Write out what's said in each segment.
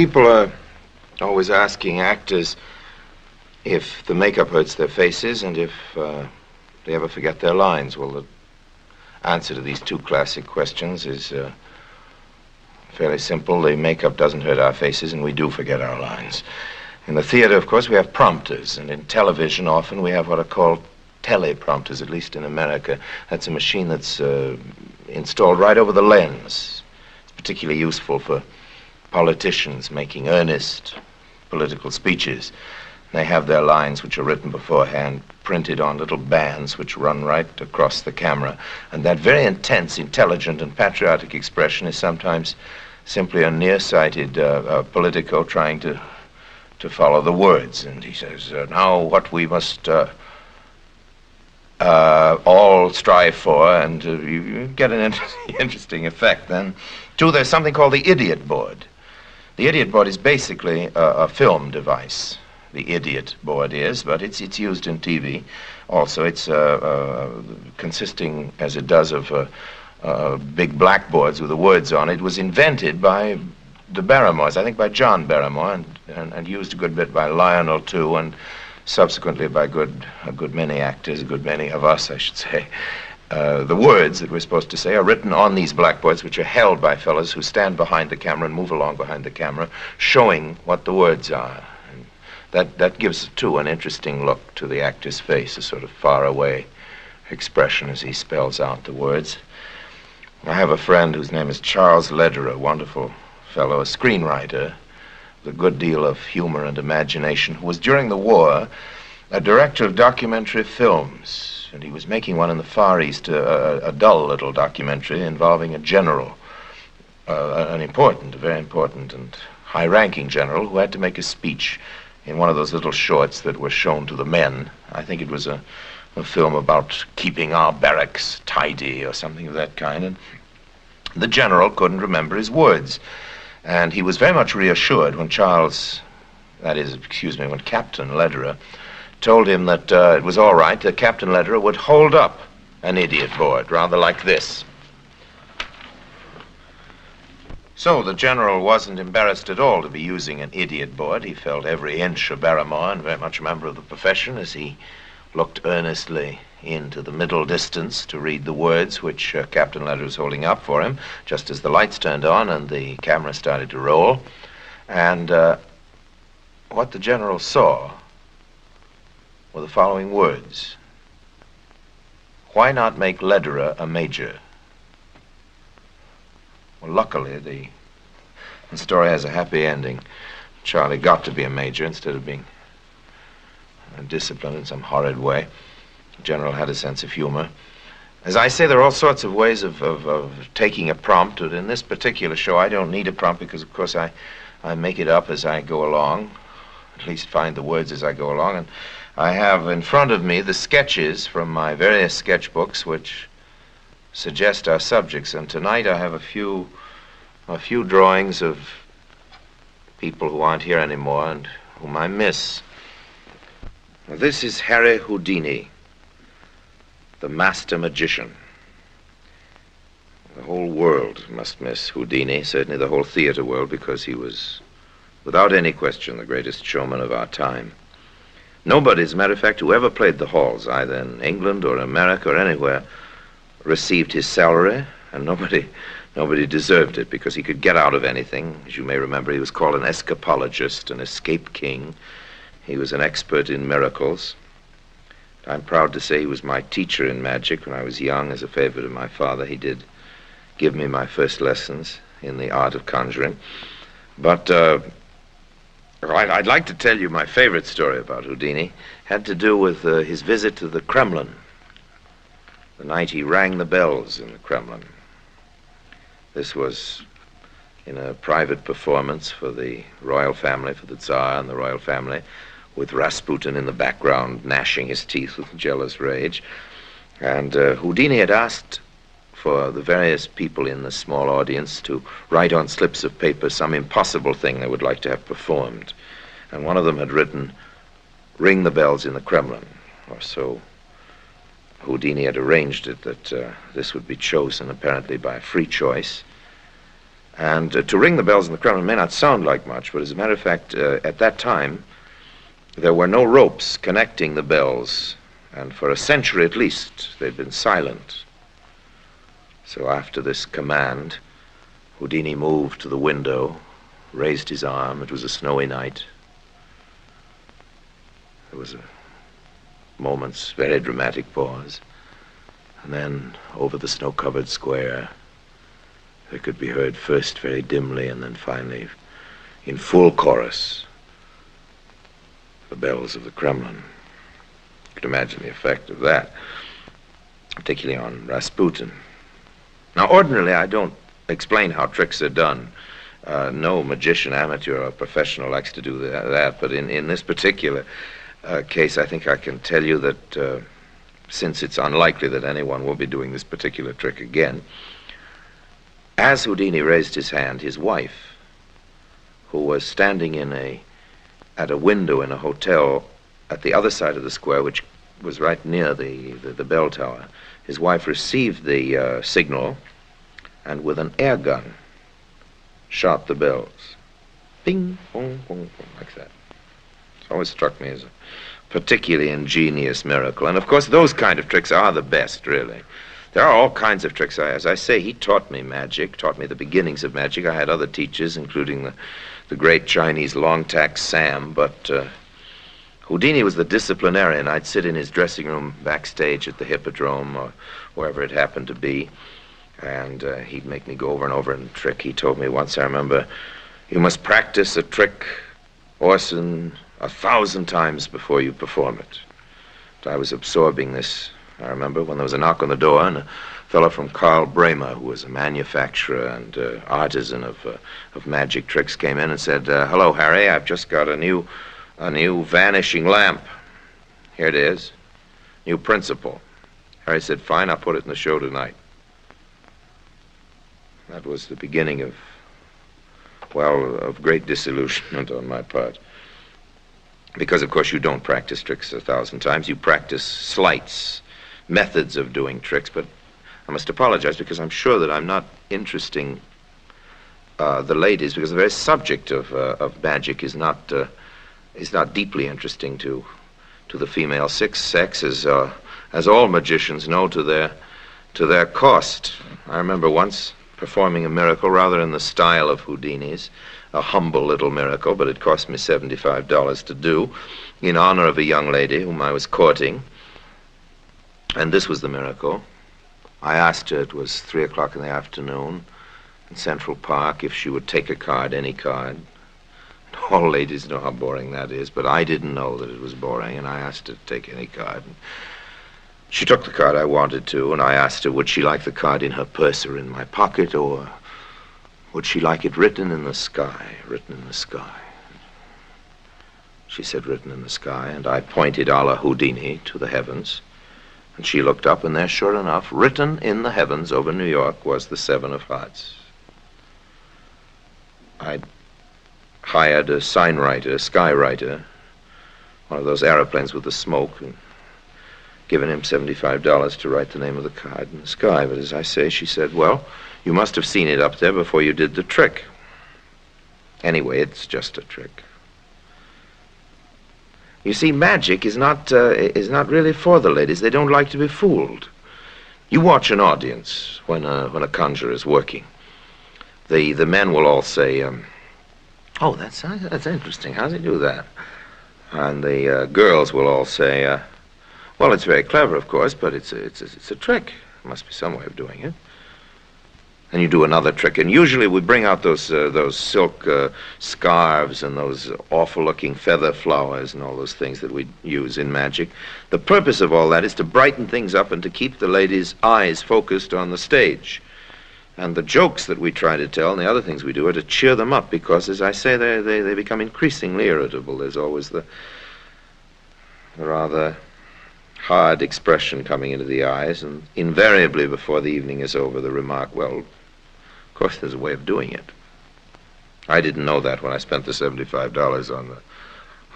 People are always asking actors if the makeup hurts their faces and if they ever forget their lines. Well, the answer to these two classic questions is fairly simple. The makeup doesn't hurt our faces, and we do forget our lines. In the theater, of course, we have prompters, and in television, often we have what are called teleprompters, at least in America. That's a machine that's installed right over the lens. It's particularly useful for politicians making earnest political speeches. They have their lines, which are written beforehand, printed on little bands which run right across the camera. And that very intense, intelligent, and patriotic expression is sometimes simply a nearsighted politico trying to follow the words. And he says, now what we must all strive for, and you get an interesting effect then. Two, there's something called the idiot board. The idiot board is basically a film device. The idiot board is, but it's used in TV. Also, it's consisting, as it does, of big blackboards with the words on it. It was invented by the Barrymores, I think by John Barrymore, and used a good bit by Lionel too, and subsequently by a good many actors, a good many of us, I should say. The words that we're supposed to say are written on these blackboards, which are held by fellows who stand behind the camera and move along behind the camera, showing what the words are. And that gives, too, an interesting look to the actor's face, a sort of faraway expression as he spells out the words. I have a friend whose name is Charles Lederer, a wonderful fellow, a screenwriter with a good deal of humor and imagination, who was, during the war, a director of documentary films. And he was making one in the Far East, a dull little documentary involving a general, a very important and high-ranking general who had to make a speech in one of those little shorts that were shown to the men. I think it was a film about keeping our barracks tidy or something of that kind. And the general couldn't remember his words. And he was very much reassured when when Captain Lederer told him that it was all right, that Captain Lederer would hold up an idiot board, rather like this. So the general wasn't embarrassed at all to be using an idiot board. He felt every inch of Barrymore and very much a member of the profession as he looked earnestly into the middle distance to read the words which Captain Lederer was holding up for him, just as the lights turned on and the camera started to roll. And what the general saw were the following words: why not make Lederer a major? Well, luckily, the story has a happy ending. Charlie got to be a major instead of being disciplined in some horrid way. The general had a sense of humor. As I say, there are all sorts of ways of taking a prompt, but in this particular show, I don't need a prompt because, of course, I make it up as I go along, at least find the words as I go along. And I have in front of me the sketches from my various sketchbooks which suggest our subjects. And tonight I have a few drawings of people who aren't here anymore and whom I miss. Now, this is Harry Houdini, the master magician. The whole world must miss Houdini, certainly the whole theater world, because he was, without any question, the greatest showman of our time. Nobody, as a matter of fact, who ever played the halls, either in England or America or anywhere, received his salary, and nobody deserved it because he could get out of anything. As you may remember, he was called an escapologist, an escape king. He was an expert in miracles. I'm proud to say he was my teacher in magic when I was young. As a favor to my father, he did give me my first lessons in the art of conjuring. But I'd like to tell you my favorite story about Houdini. Had to do with his visit to the Kremlin, the night he rang the bells in the Kremlin. This was in a private performance for the royal family, for the Tsar and the royal family, with Rasputin in the background gnashing his teeth with jealous rage. And Houdini had asked for the various people in the small audience to write on slips of paper some impossible thing they would like to have performed. And one of them had written, "Ring the bells in the Kremlin," or so Houdini had arranged it that this would be chosen apparently by free choice. And to ring the bells in the Kremlin may not sound like much, but as a matter of fact, at that time, there were no ropes connecting the bells, and for a century at least, they'd been silent. So after this command, Houdini moved to the window, raised his arm. It was a snowy night. There was a moment's very dramatic pause. And then, over the snow-covered square, there could be heard first very dimly and then finally, in full chorus, the bells of the Kremlin. You could imagine the effect of that, particularly on Rasputin. Now, ordinarily, I don't explain how tricks are done. No magician, amateur or professional likes to do that, but in this particular case, I think I can tell you that since it's unlikely that anyone will be doing this particular trick again, as Houdini raised his hand, his wife, who was standing at a window in a hotel at the other side of the square, which was right near the bell tower, his wife received the signal and with an air gun shot the bells. Bing, boom, boom, boom, like that. It's always struck me as a particularly ingenious miracle. And of course, those kind of tricks are the best, really. There are all kinds of tricks. As I say, he taught me magic, taught me the beginnings of magic. I had other teachers, including the great Chinese long-tack Sam, but Houdini was the disciplinarian. I'd sit in his dressing room backstage at the Hippodrome or wherever it happened to be, and he'd make me go over and over in a trick. He told me once, I remember, you must practice a trick, Orson, 1,000 times before you perform it. But I was absorbing this, I remember, when there was a knock on the door, and a fellow from Karl Bremer, who was a manufacturer and artisan of magic tricks, came in and said, hello, Harry, I've just got a new vanishing lamp. Here it is. New principle. Harry said, fine, I'll put it in the show tonight. That was the beginning of great disillusionment on my part. Because, of course, you don't practice tricks 1,000 times. You practice sleights, methods of doing tricks. But I must apologize because I'm sure that I'm not interesting the ladies, because the very subject of magic is not deeply interesting to the female sex, as all magicians know to their cost. I remember once performing a miracle rather in the style of Houdini's, a humble little miracle, but it cost me $75 to do, in honor of a young lady whom I was courting. And this was the miracle. I asked her, it was 3 o'clock in the afternoon in Central Park, if she would take a card, any card. All ladies know how boring that is, but I didn't know that it was boring, and I asked her to take any card. She took the card I wanted to, and I asked her, would she like the card in her purse or in my pocket, or would she like it written in the sky, written in the sky? She said written in the sky, and I pointed a la Houdini to the heavens, and she looked up, and there, sure enough, written in the heavens over New York was the 7 of Hearts. I'd hired a sign writer, a sky writer, one of those aeroplanes with the smoke, and given him $75 to write the name of the card in the sky. But as I say, she said, well, you must have seen it up there before you did the trick. Anyway, it's just a trick. You see, magic is not really for the ladies. They don't like to be fooled. You watch an audience when a conjurer is working. The men will all say, oh, that's interesting. How does he do that? And the girls will all say, well, it's very clever, of course, but it's a trick. There must be some way of doing it. And you do another trick, and usually we bring out those silk scarves and those awful-looking feather flowers and all those things that we use in magic. The purpose of all that is to brighten things up and to keep the ladies' eyes focused on the stage. And the jokes that we try to tell and the other things we do are to cheer them up, because, as I say, they become increasingly irritable. There's always the rather hard expression coming into the eyes, and invariably before the evening is over, the remark, well, of course there's a way of doing it. I didn't know that when I spent the $75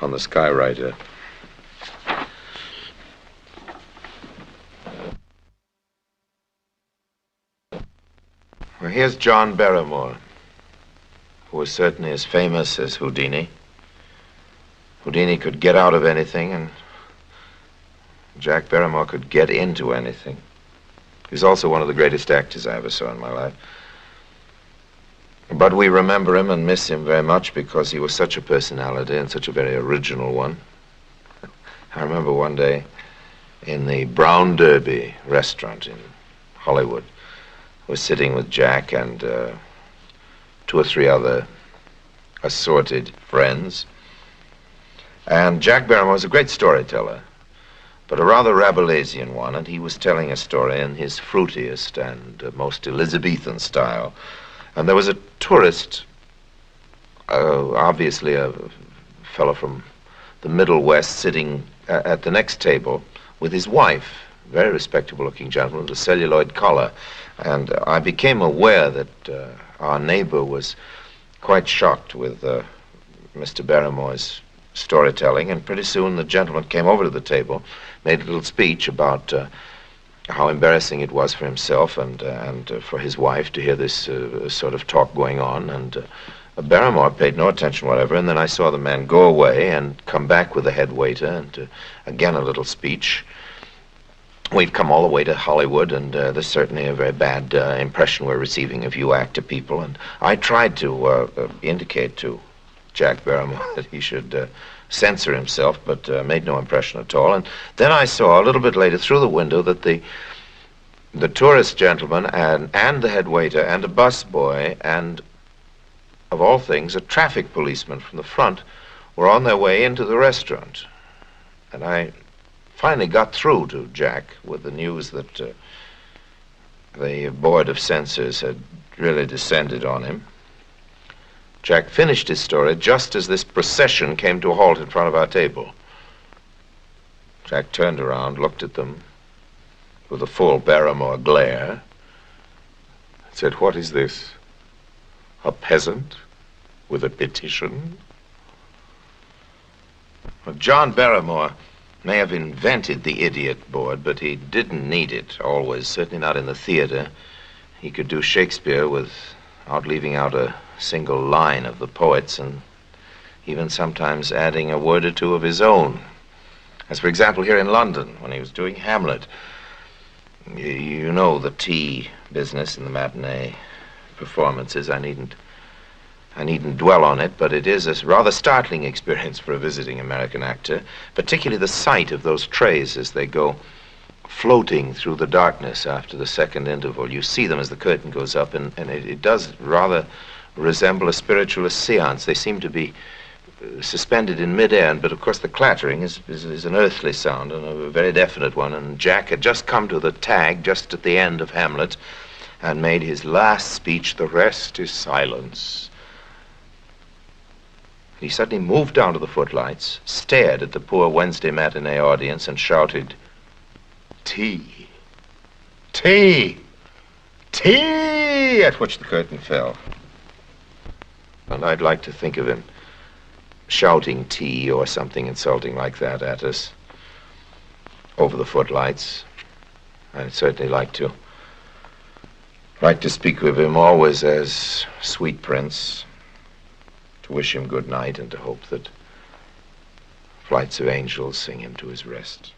on the skywriter. Well, here's John Barrymore. who was certainly as famous as Houdini. Houdini could get out of anything, and Jack Barrymore could get into anything. He was also one of the greatest actors I ever saw in my life. But we remember him and miss him very much because he was such a personality and such a very original one. I remember one day in the Brown Derby restaurant in Hollywood, I was sitting with Jack and 2 or 3 other assorted friends. And Jack Barrymore was a great storyteller, but a rather Rabelaisian one, and he was telling a story in his fruitiest and most Elizabethan style. And there was a tourist, obviously a fellow from the Middle West, sitting at the next table with his wife, very respectable-looking gentleman with a celluloid collar. And I became aware that our neighbor was quite shocked with Mr. Barrymore's storytelling, and pretty soon the gentleman came over to the table, made a little speech about how embarrassing it was for himself and for his wife to hear this sort of talk going on, and Barrymore paid no attention whatever, and then I saw the man go away and come back with the head waiter, and again a little speech. We've come all the way to Hollywood, and there's certainly a very bad impression we're receiving of you actor people, and I tried to indicate to Jack Barrymore that he should censor himself, but made no impression at all. And then I saw a little bit later through the window that the tourist gentleman and the head waiter and a busboy and, of all things, a traffic policeman from the front were on their way into the restaurant. And I finally got through to Jack with the news that the board of censors had really descended on him. Jack finished his story just as this procession came to a halt in front of our table. Jack turned around, looked at them with a full Barrymore glare, and said, "What is this? A peasant with a petition?" Well, John Barrymore may have invented the idiot board, but he didn't need it always, certainly not in the theater. He could do Shakespeare without leaving out a single line of the poets, and even sometimes adding a word or two of his own. As for example here in London, when he was doing Hamlet. You know the tea business in the matinee performances. I needn't dwell on it, but it is a rather startling experience for a visiting American actor, particularly the sight of those trays as they go floating through the darkness after the second interval. You see them as the curtain goes up, and it does rather resemble a spiritualist seance. They seem to be suspended in midair, but of course the clattering is an earthly sound, and a very definite one, and Jack had just come to the tag just at the end of Hamlet and made his last speech, "The rest is silence." He suddenly moved down to the footlights, stared at the poor Wednesday matinee audience, and shouted, "Tea! Tea! Tea!" at which the curtain fell. And I'd like to think of him shouting tea or something insulting like that at us over the footlights. I'd certainly like to speak of him always as Sweet Prince, to wish him good night and to hope that flights of angels sing him to his rest.